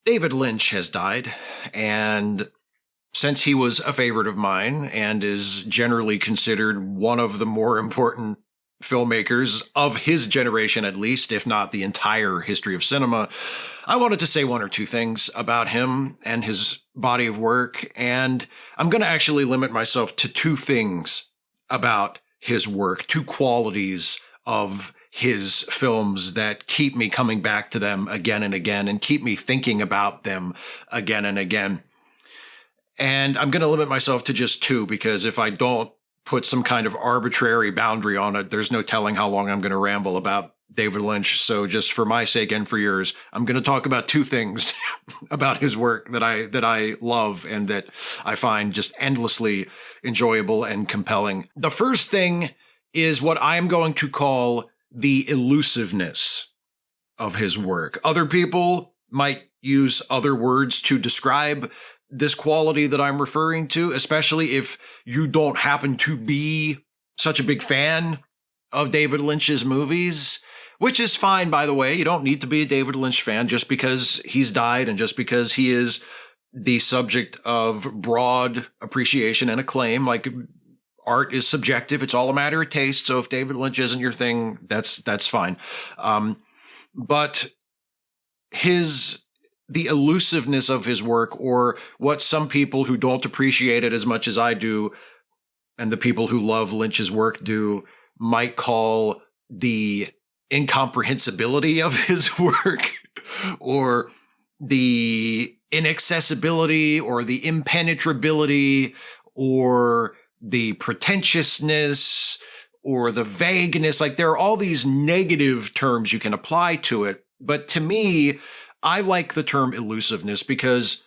David Lynch has died, and since he was a favorite of mine and is generally considered one of the more important filmmakers of his generation, at least, if not the entire history of cinema, I wanted to say one or two things about him and his body of work. And I'm going to actually limit myself to two things about his work, two qualities of his films that keep me coming back to them again and again and keep me thinking about them again and again. And I'm going to limit myself to just two, because if I don't put some kind of arbitrary boundary on it, there's no telling how long I'm going to ramble about David Lynch. So just for my sake and for yours, I'm going to talk about two things about his work that I love and that I find just endlessly enjoyable and compelling. The first thing is what I'm going to call the elusiveness of his work. Other people might use other words to describe this quality that I'm referring to, especially if you don't happen to be such a big fan of David Lynch's movies, which is fine, by the way. You don't need to be a David Lynch fan just because he's died and just because he is the subject of broad appreciation and acclaim. Like, art is subjective. It's all a matter of taste. So if David Lynch isn't your thing, that's fine. But the elusiveness of his work, or what some people who don't appreciate it as much as I do, and the people who love Lynch's work do, might call the incomprehensibility of his work, or the inaccessibility, or the impenetrability, or the pretentiousness, or the vagueness. Like, there are all these negative terms you can apply to it. But to me, I like the term elusiveness because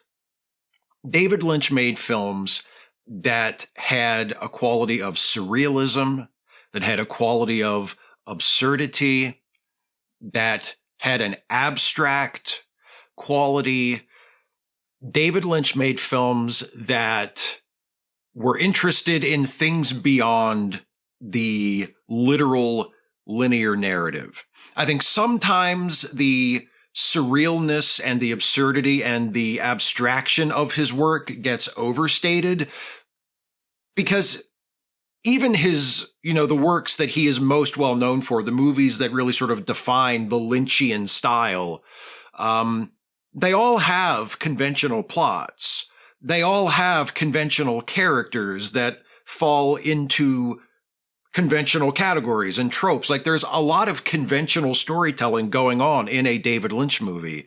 David Lynch made films that had a quality of surrealism, that had a quality of absurdity, that had an abstract quality. David Lynch made films that were interested in things beyond the literal linear narrative. I think sometimes the surrealness and the absurdity and the abstraction of his work gets overstated, because even his, the works that he is most well known for, the movies that really sort of define the Lynchian style, they all have conventional plots. They all have conventional characters that fall into conventional categories and tropes. Like, there's a lot of conventional storytelling going on in a David Lynch movie.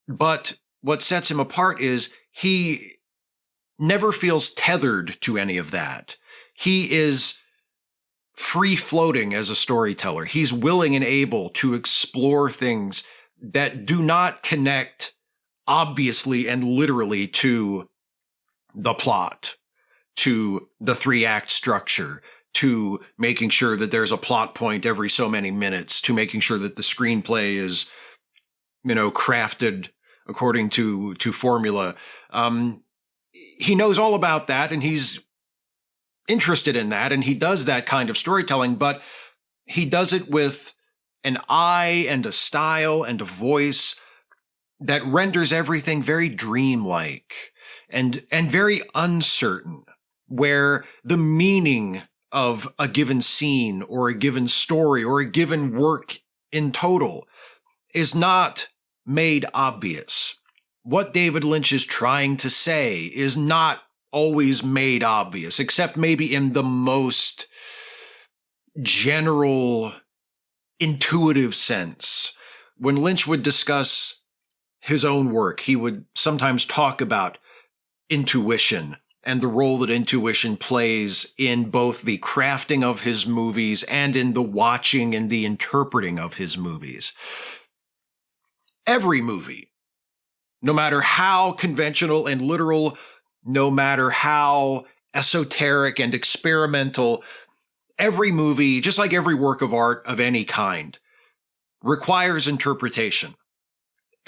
But what sets him apart is he never feels tethered to any of that. He is free-floating as a storyteller. He's willing and able to explore things that do not connect obviously and literally to the plot, to the three-act structure, to making sure that there's a plot point every so many minutes, to making sure that the screenplay is, crafted according to formula. He knows all about that, and he's interested in that, and he does that kind of storytelling, but he does it with an eye and a style and a voice that renders everything very dreamlike and very uncertain, where the meaning of a given scene or a given story or a given work in total is not made obvious. What David Lynch is trying to say is not always made obvious, except maybe in the most general, intuitive sense. When Lynch would discuss his own work, he would sometimes talk about intuition and the role that intuition plays in both the crafting of his movies and in the watching and the interpreting of his movies. Every movie, no matter how conventional and literal, no matter how esoteric and experimental, every movie, just like every work of art of any kind, requires interpretation.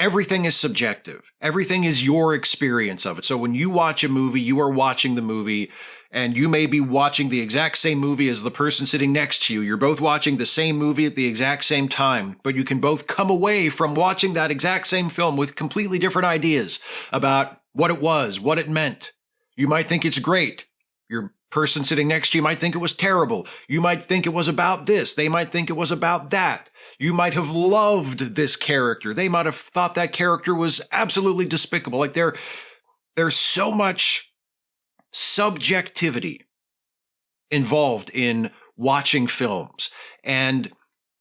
everything is subjective. Everything is your experience of it. So when you watch a movie, you are watching the movie, and you may be watching the exact same movie as the person sitting next to you. You're both watching the same movie at the exact same time, but you can both come away from watching that exact same film with completely different ideas about what it was, what it meant. You might think it's great. Your person sitting next to you might think it was terrible. You might think it was about this. They might think it was about that. You might have loved this character. They might have thought that character was absolutely despicable. Like there's so much subjectivity involved in watching films. And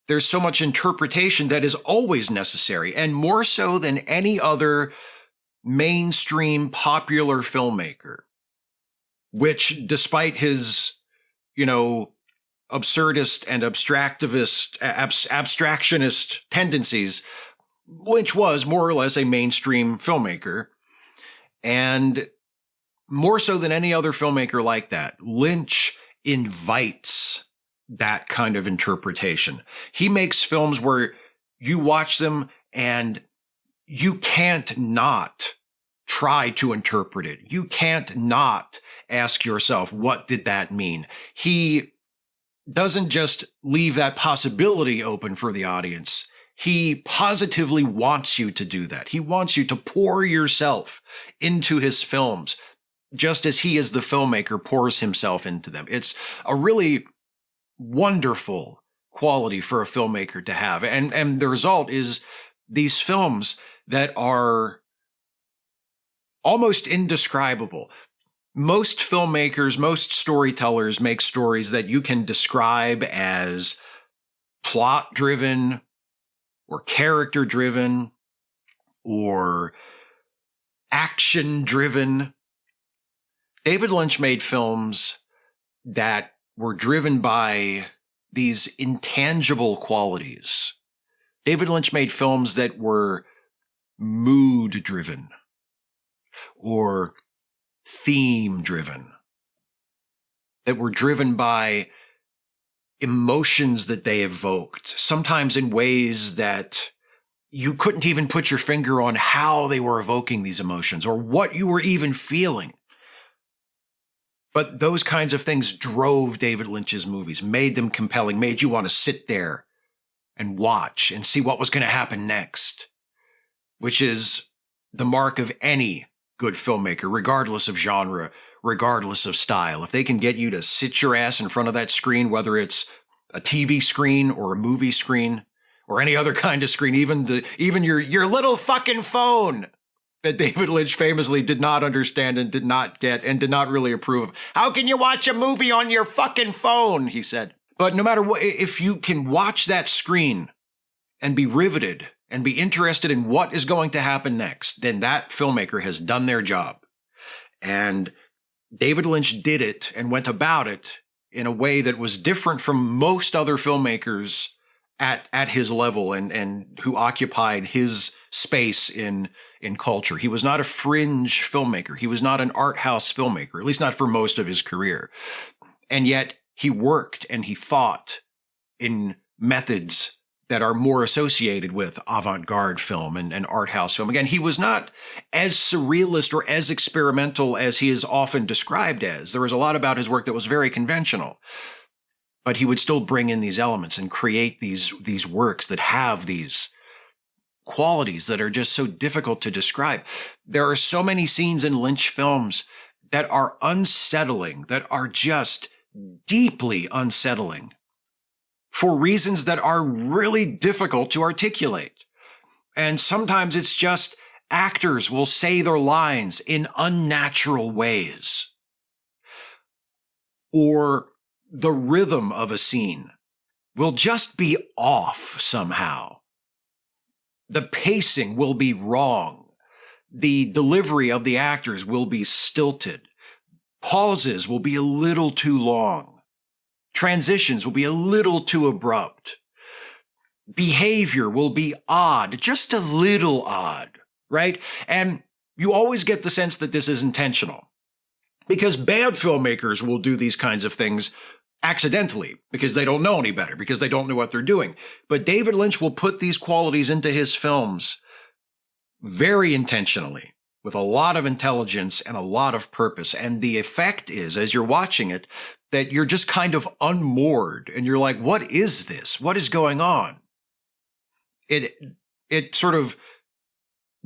there's so much interpretation that is always necessary, and more so than any other mainstream popular filmmaker, which despite his, absurdist and abstractionist tendencies, Lynch was more or less a mainstream filmmaker. And more so than any other filmmaker like that, Lynch invites that kind of interpretation. He makes films where you watch them and you can't not try to interpret it. You can't not ask yourself, what did that mean? He doesn't just leave that possibility open for the audience. He positively wants you to do that. He wants you to pour yourself into his films, just as he, as the filmmaker, pours himself into them. It's a really wonderful quality for a filmmaker to have. And the result is these films that are almost indescribable. Most filmmakers, most storytellers make stories that you can describe as plot-driven or character-driven or action-driven. David Lynch made films that were driven by these intangible qualities. David Lynch made films that were mood-driven or theme-driven, that were driven by emotions that they evoked, sometimes in ways that you couldn't even put your finger on how they were evoking these emotions or what you were even feeling. But those kinds of things drove David Lynch's movies, made them compelling, made you want to sit there and watch and see what was going to happen next, which is the mark of any good filmmaker, regardless of genre, regardless of style. If they can get you to sit your ass in front of that screen, whether it's a TV screen or a movie screen or any other kind of screen, even your little fucking phone that David Lynch famously did not understand and did not get and did not really approve of. How can you watch a movie on your fucking phone? He said. But no matter what, if you can watch that screen and be riveted and be interested in what is going to happen next, then that filmmaker has done their job. And David Lynch did it and went about it in a way that was different from most other filmmakers at his level and who occupied his space in culture. He was not a fringe filmmaker. He was not an art house filmmaker, at least not for most of his career. And yet he worked and he thought in methods that are more associated with avant-garde film and art house film. Again, he was not as surrealist or as experimental as he is often described as. There was a lot about his work that was very conventional, but he would still bring in these elements and create these works that have these qualities that are just so difficult to describe. There are so many scenes in Lynch films that are unsettling, that are just deeply unsettling, for reasons that are really difficult to articulate. And sometimes it's just actors will say their lines in unnatural ways. Or the rhythm of a scene will just be off somehow. The pacing will be wrong. The delivery of the actors will be stilted. Pauses will be a little too long. Transitions will be a little too abrupt. Behavior will be odd, just a little odd, right? And you always get the sense that this is intentional, because bad filmmakers will do these kinds of things accidentally because they don't know any better, because they don't know what they're doing. But David Lynch will put these qualities into his films very intentionally, with a lot of intelligence and a lot of purpose. And the effect is, as you're watching it, that you're just kind of unmoored and you're like, what is this? What is going on? It sort of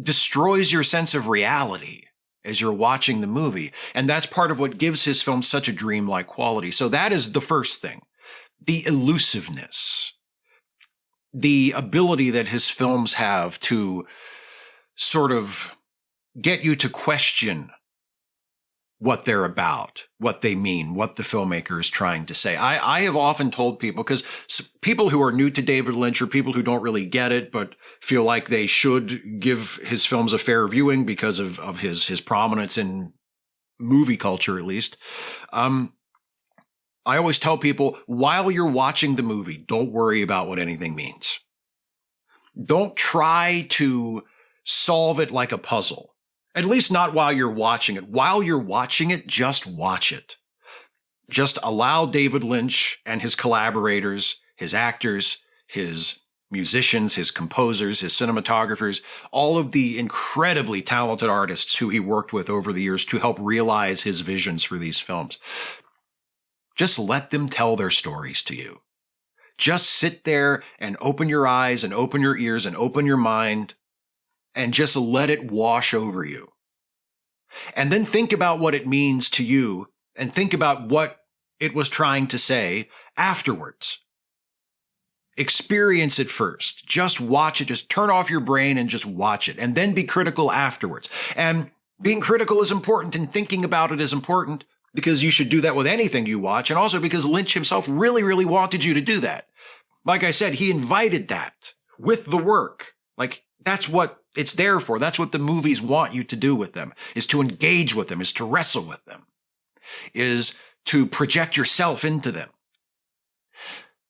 destroys your sense of reality as you're watching the movie. And that's part of what gives his film such a dreamlike quality. So that is the first thing. The elusiveness, the ability that his films have to sort of get you to question what they're about, what they mean, what the filmmaker is trying to say. I have often told people, because people who are new to David Lynch or people who don't really get it but feel like they should give his films a fair viewing because of his prominence in movie culture, at least. I always tell people, while you're watching the movie, don't worry about what anything means. Don't try to solve it like a puzzle. At least not while you're watching it. While you're watching it, just watch it. Just allow David Lynch and his collaborators, his actors, his musicians, his composers, his cinematographers, all of the incredibly talented artists who he worked with over the years to help realize his visions for these films. Just let them tell their stories to you. Just sit there and open your eyes and open your ears and open your mind and just let it wash over you. And then think about what it means to you and think about what it was trying to say afterwards. Experience it first. Just watch it. Just turn off your brain and just watch it. And then be critical afterwards. And being critical is important and thinking about it is important because you should do that with anything you watch. And also because Lynch himself really, really wanted you to do that. Like I said, he invited that with the work. Like, that's what it's there for. That's what the movies want you to do with them, is to engage with them, is to wrestle with them, is to project yourself into them.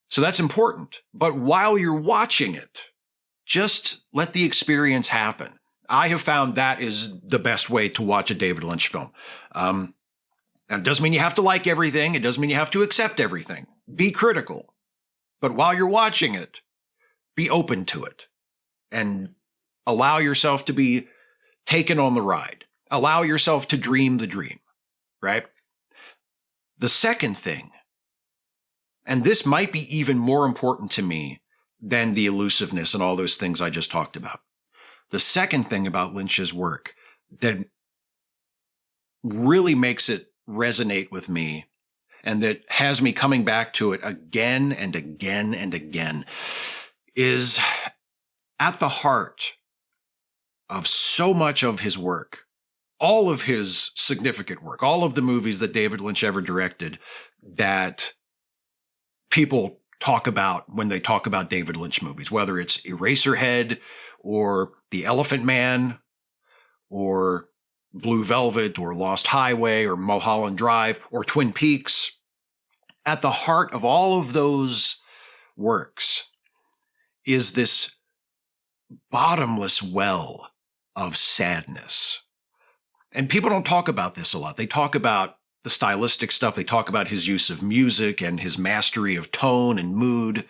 So that's important. But while you're watching it, just let the experience happen. I have found that is the best way to watch a David Lynch film. And it doesn't mean you have to like everything. It doesn't mean you have to accept everything. Be critical. But while you're watching it, be open to it and allow yourself to be taken on the ride. Allow yourself to dream the dream, right? The second thing, and this might be even more important to me than the elusiveness and all those things I just talked about. The second thing about Lynch's work that really makes it resonate with me and that has me coming back to it again and again and again is at the heart of so much of his work, all of his significant work, all of the movies that David Lynch ever directed that people talk about when they talk about David Lynch movies, whether it's Eraserhead or The Elephant Man or Blue Velvet or Lost Highway or Mulholland Drive or Twin Peaks. At the heart of all of those works is this bottomless well of sadness. And people don't talk about this a lot. They talk about the stylistic stuff. They talk about his use of music and his mastery of tone and mood,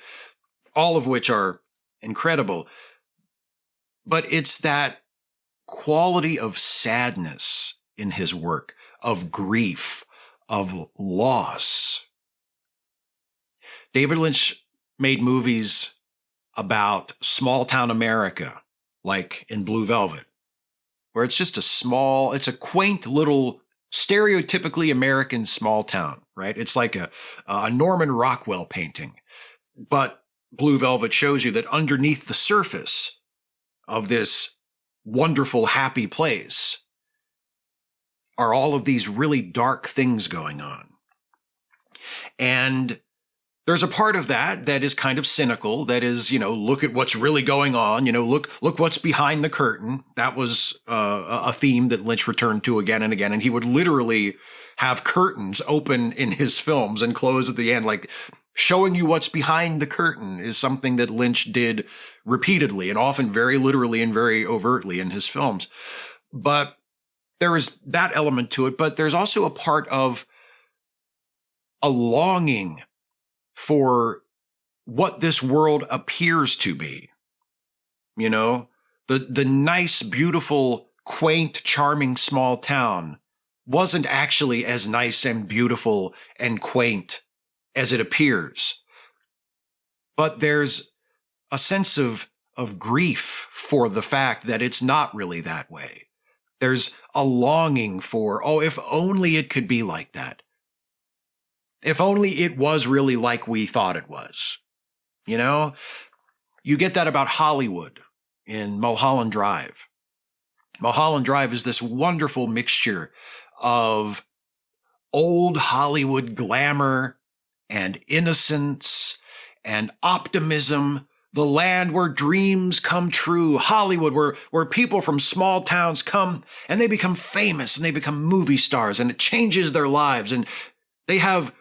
all of which are incredible. But it's that quality of sadness in his work, of grief, of loss. David Lynch made movies about small town America, like in Blue Velvet, where it's just it's a quaint little stereotypically American small town, right? It's like a Norman Rockwell painting. But Blue Velvet shows you that underneath the surface of this wonderful, happy place are all of these really dark things going on. And there's a part of that that is kind of cynical, that is, look at what's really going on, look what's behind the curtain. That was a theme that Lynch returned to again and again. And he would literally have curtains open in his films and close at the end. Like, showing you what's behind the curtain is something that Lynch did repeatedly and often very literally and very overtly in his films. But there is that element to it. But there's also a part of a longing for what this world appears to be. The nice, beautiful, quaint, charming small town wasn't actually as nice and beautiful and quaint as it appears. But there's a sense of grief for the fact that it's not really that way. There's a longing for, oh, if only it could be like that. If only it was really like we thought it was. You know? You get that about Hollywood in Mulholland Drive. Mulholland Drive is this wonderful mixture of old Hollywood glamour and innocence and optimism, the land where dreams come true, Hollywood, where people from small towns come and they become famous and they become movie stars and it changes their lives and they have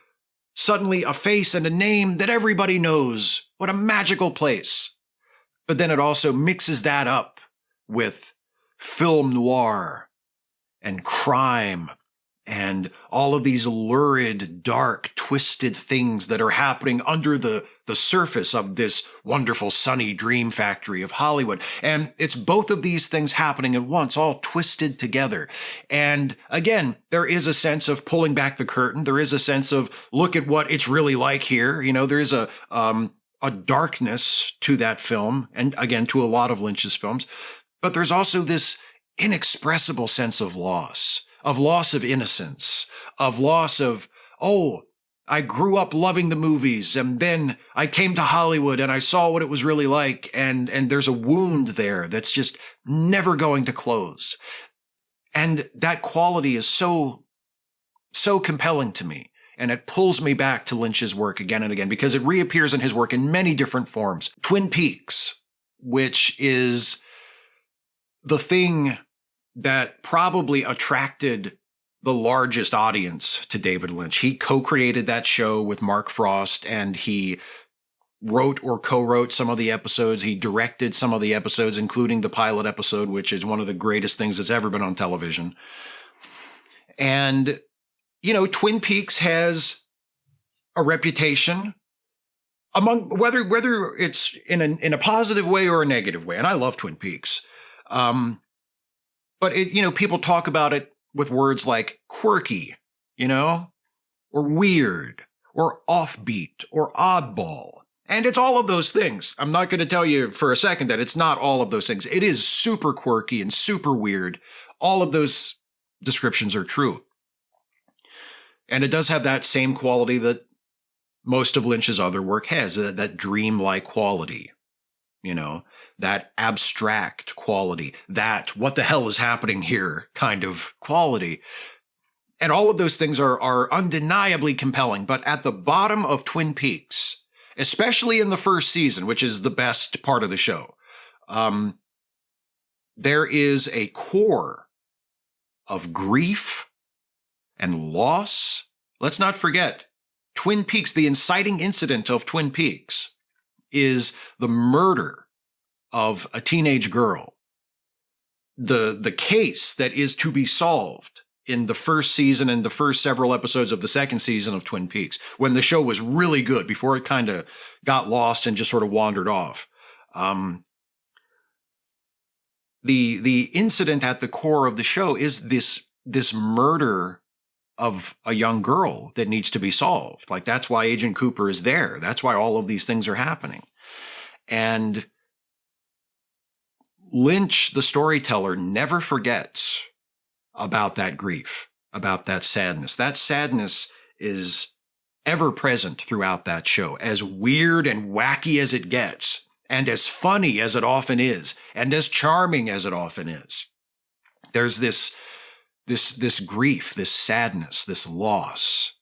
suddenly a face and a name that everybody knows. What a magical place. But then it also mixes that up with film noir and crime and all of these lurid, dark, twisted things that are happening under the surface of this wonderful, sunny dream factory of Hollywood. And it's both of these things happening at once, all twisted together. And again, there is a sense of pulling back the curtain. There is a sense of, look at what it's really like here. You know, there is a darkness to that film, and again, to a lot of Lynch's films. But there's also this inexpressible sense of loss of innocence, of loss of, oh, I grew up loving the movies, and then I came to Hollywood and I saw what it was really like, and there's a wound there that's just never going to close. And that quality is so compelling to me. And it pulls me back to Lynch's work again and again because it reappears in his work in many different forms. Twin Peaks, which is the thing that probably attracted the largest audience to David Lynch. He co-created that show with Mark Frost, and he wrote or co-wrote some of the episodes. He directed some of the episodes, including the pilot episode, which is one of the greatest things that's ever been on television. And, you know, Twin Peaks has a reputation among whether it's in a positive way or a negative way. And I love Twin Peaks. But it, you know, people talk about it with words like quirky, you know, or weird, or offbeat, or oddball. And it's all of those things. I'm not going to tell you for a second that it's not all of those things. It is super quirky and super weird. All of those descriptions are true. And it does have that same quality that most of Lynch's other work has, that dreamlike quality, you know, that abstract quality, that what the hell is happening here kind of quality. And all of those things are undeniably compelling. But at the bottom of Twin Peaks, especially in the first season, which is the best part of the show, there is a core of grief and loss. Let's not forget, Twin Peaks, the inciting incident of Twin Peaks, is the murder of a teenage girl. The case that is to be solved in the first season and the first several episodes of the second season of Twin Peaks, when the show was really good, before it kind of got lost and just sort of wandered off. The incident at the core of the show is this murder of a young girl that needs to be solved. Like, that's why Agent Cooper is there. That's why all of these things are happening. And Lynch, the storyteller, never forgets about that grief, about that sadness. That sadness is ever present throughout that show, as weird and wacky as it gets, and as funny as it often is, and as charming as it often is. There's this grief, this sadness, this loss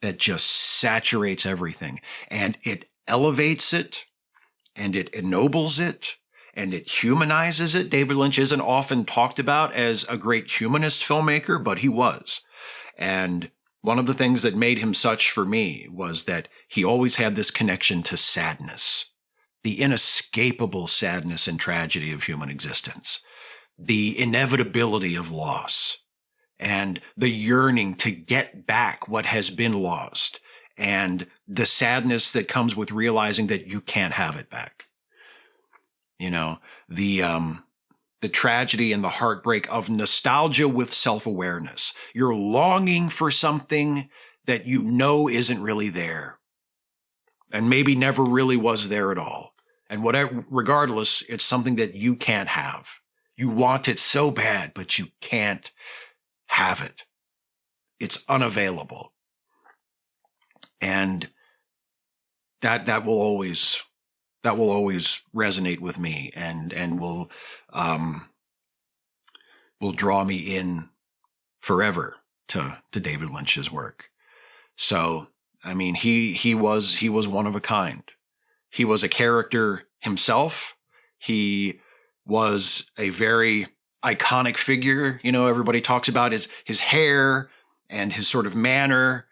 that just saturates everything, and it elevates it, and it ennobles it, and it humanizes it. David Lynch isn't often talked about as a great humanist filmmaker, but he was. And one of the things that made him such for me was that he always had this connection to sadness, the inescapable sadness and tragedy of human existence, the inevitability of loss, and the yearning to get back what has been lost, and the sadness that comes with realizing that you can't have it back. You know, the the tragedy and the heartbreak of nostalgia with self-awareness. You're longing for something that you know isn't really there, and maybe never really was there at all. And whatever, regardless, it's something that you can't have. You want it so bad, but you can't have it. It's unavailable. And that will always resonate with me, and will draw me in forever to David Lynch's work. So, I mean, he was one of a kind. He was a character himself. He was a very iconic figure. You know, everybody talks about his hair and his sort of manner.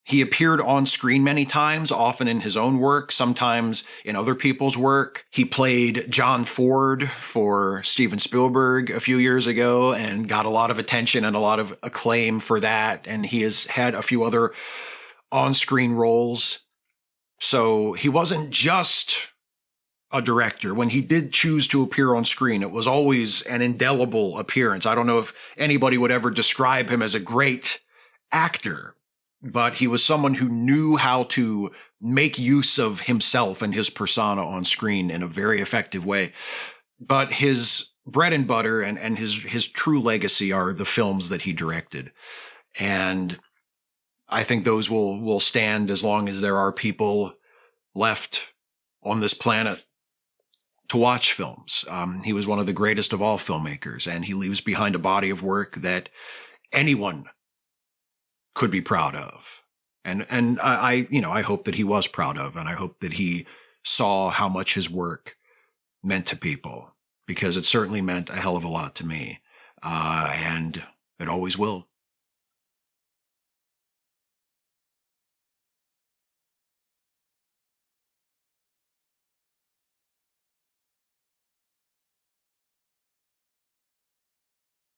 He appeared on screen many times, often in his own work, sometimes in other people's work. He played John Ford for Steven Spielberg a few years ago and got a lot of attention and a lot of acclaim for that. And he has had a few other on-screen roles. So he wasn't just a director. When he did choose to appear on screen, it was always an indelible appearance. I don't know if anybody would ever describe him as a great actor, but he was someone who knew how to make use of himself and his persona on screen in a very effective way. But his bread and butter and his true legacy are the films that he directed. And I think those will stand as long as there are people left on this planet to watch films. He was one of the greatest of all filmmakers, and he leaves behind a body of work that anyone could be proud of. And I hope that he was proud of, and I hope that he saw how much his work meant to people, because it certainly meant a hell of a lot to me. And it always will.